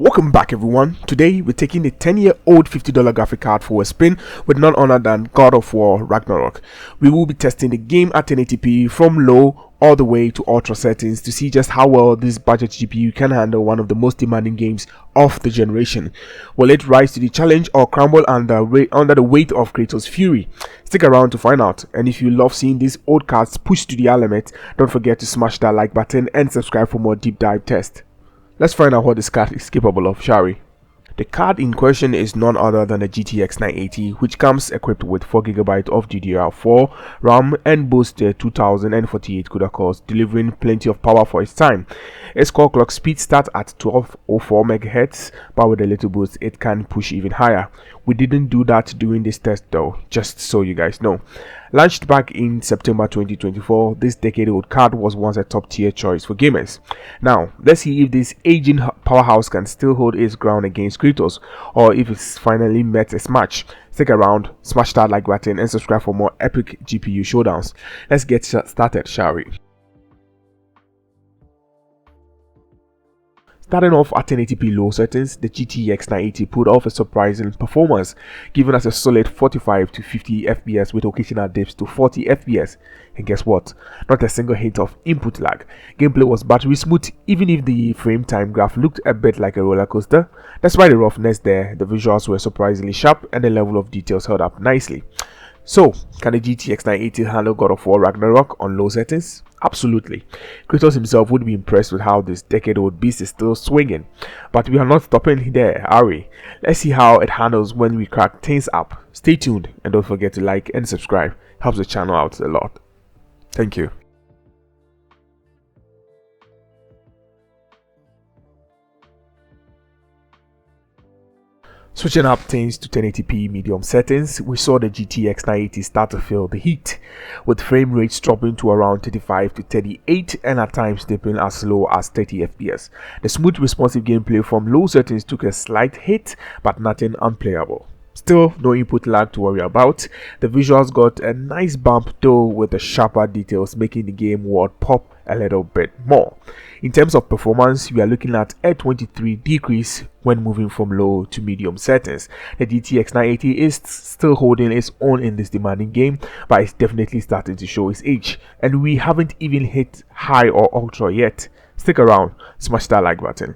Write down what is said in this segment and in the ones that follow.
Welcome back everyone. Today we're taking a 10-year-old $50 graphic card for a spin with none other than God of War Ragnarok. We will be testing the game at 1080p from low all the way to ultra settings to see just how well this budget GPU can handle one of the most demanding games of the generation. Will it rise to the challenge or crumble under the weight of Kratos' fury? Stick around to find out, and if you love seeing these old cards pushed to the limit, don't forget to smash that like button and subscribe for more deep dive tests. Let's find out what this card is capable of, shall we? The card in question is none other than the GTX 980, which comes equipped with 4GB of DDR4 RAM and boasts a 2048 CUDA cores, delivering plenty of power for its time. Its core clock speed starts at 1204 MHz, but with a little boost it can push even higher. We didn't do that during this test though, just so you guys know. Launched back in September 2024, this decade-old card was once a top-tier choice for gamers. Now, let's see if this aging powerhouse can still hold its ground against Kratos, or if it's finally met its match. Stick around, smash that like button, and subscribe for more epic GPU showdowns. Let's get started, shall we? Starting off at 1080p low settings, the GTX 980 pulled off a surprising performance, giving us a solid 45 to 50 FPS with occasional dips to 40 FPS. And guess what? Not a single hit of input lag. Gameplay was battery smooth, even if the frame time graph looked a bit like a roller coaster. Despite the roughness there, the visuals were surprisingly sharp and the level of details held up nicely. So, can the GTX 980 handle God of War Ragnarok on low settings? Absolutely. Kratos himself would be impressed with how this decade-old beast is still swinging. But we are not stopping there, are we? Let's see how it handles when we crack things up. Stay tuned and don't forget to like and subscribe. Helps the channel out a lot. Thank you. Switching up things to 1080p medium settings, we saw the GTX 980 start to feel the heat, with frame rates dropping to around 35 to 38 and at times dipping as low as 30 FPS. The smooth responsive gameplay from low settings took a slight hit, but nothing unplayable. Still, no input lag to worry about. The visuals got a nice bump though, with the sharper details making the game world pop a little bit more. In terms of performance, we are looking at a 23 decrease when moving from low to medium settings. The GTX 980 is still holding its own in this demanding game, but it's definitely starting to show its age, and we haven't even hit high or ultra yet. Stick around, smash that like button.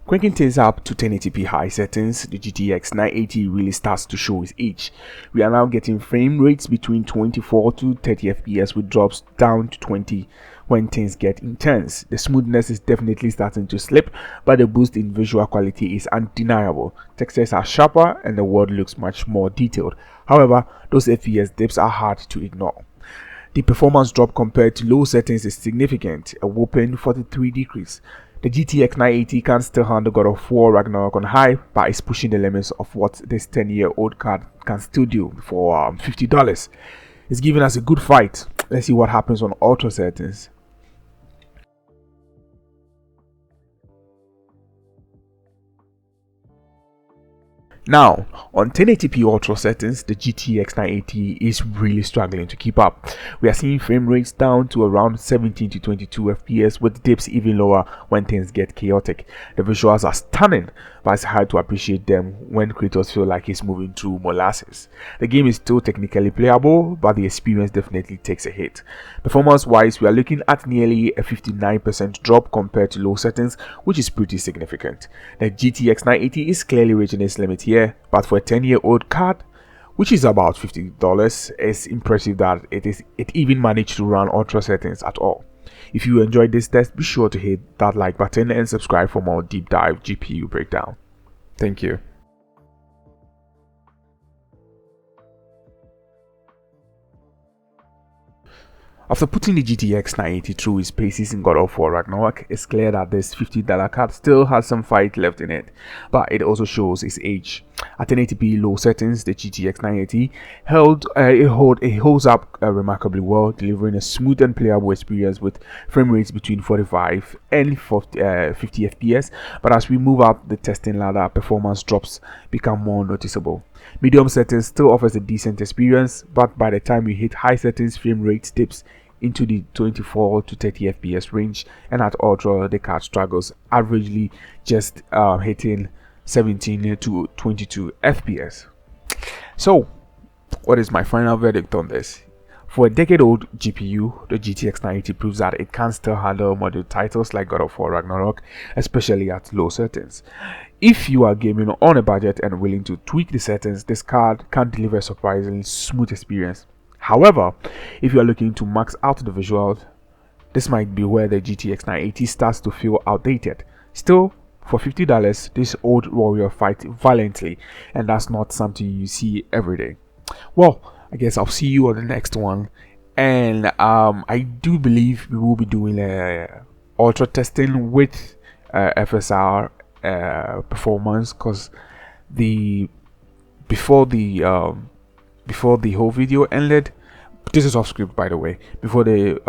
Cranking things up to 1080p high settings, the GTX 980 really starts to show its age. We are now getting frame rates between 24 to 30 FPS with drops down to 20 when things get intense. The smoothness is definitely starting to slip, but the boost in visual quality is undeniable. Textures are sharper and the world looks much more detailed. However, those FPS dips are hard to ignore. The performance drop compared to low settings is significant, a whopping 43 decrease. The GTX 980 can still handle God of War Ragnarok on high, but it's pushing the limits of what this 10-year-old card can still do for $50. It's giving us a good fight. Let's see what happens on ultra settings. Now, on 1080p ultra settings, the GTX 980 is really struggling to keep up. We are seeing frame rates down to around 17 to 22 FPS, with dips even lower when things get chaotic. The visuals are stunning, but it's hard to appreciate them when Kratos feels like he's moving through molasses. The game is still technically playable, but the experience definitely takes a hit. Performance-wise, we are looking at nearly a 59% drop compared to low settings, which is pretty significant. The GTX 980 is clearly reaching its limit here. But for a 10-year-old card, which is about $50, it's impressive that it even managed to run ultra settings at all. If you enjoyed this test, be sure to hit that like button and subscribe for more deep dive GPU breakdown. Thank you. After putting the GTX 980 through its paces in God of War Ragnarok, it's clear that this $50 card still has some fight left in it, but it also shows its age. At 1080p low settings, the GTX 980 holds up remarkably well, delivering a smooth and playable experience with frame rates between 45 and 50 FPS, but as we move up the testing ladder, performance drops become more noticeable. Medium settings still offers a decent experience, but by the time you hit high settings, frame rate dips into the 24 to 30 fps range, and at ultra the card struggles, averagely just hitting 17 to 22 fps. So what is my final verdict on this? For a decade-old GPU, the GTX 980 proves that it can still handle modern titles like God of War Ragnarok, especially at low settings. If you are gaming on a budget and willing to tweak the settings, this card can deliver a surprisingly smooth experience. However, if you are looking to max out the visuals, this might be where the GTX 980 starts to feel outdated. Still, for $50, this old warrior fights valiantly, and that's not something you see every day. Well, I guess I'll see you on the next one, and I do believe we will be doing ultra testing with FSR performance, because before the whole video ended, this is off script by the way, before the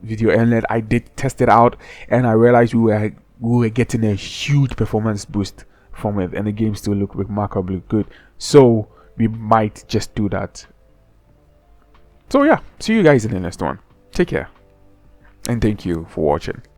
video ended, I did test it out, and I realized we were getting a huge performance boost from it, and the game still looked remarkably good. So we might just do that. So yeah, see you guys in the next one. Take care, and thank you for watching.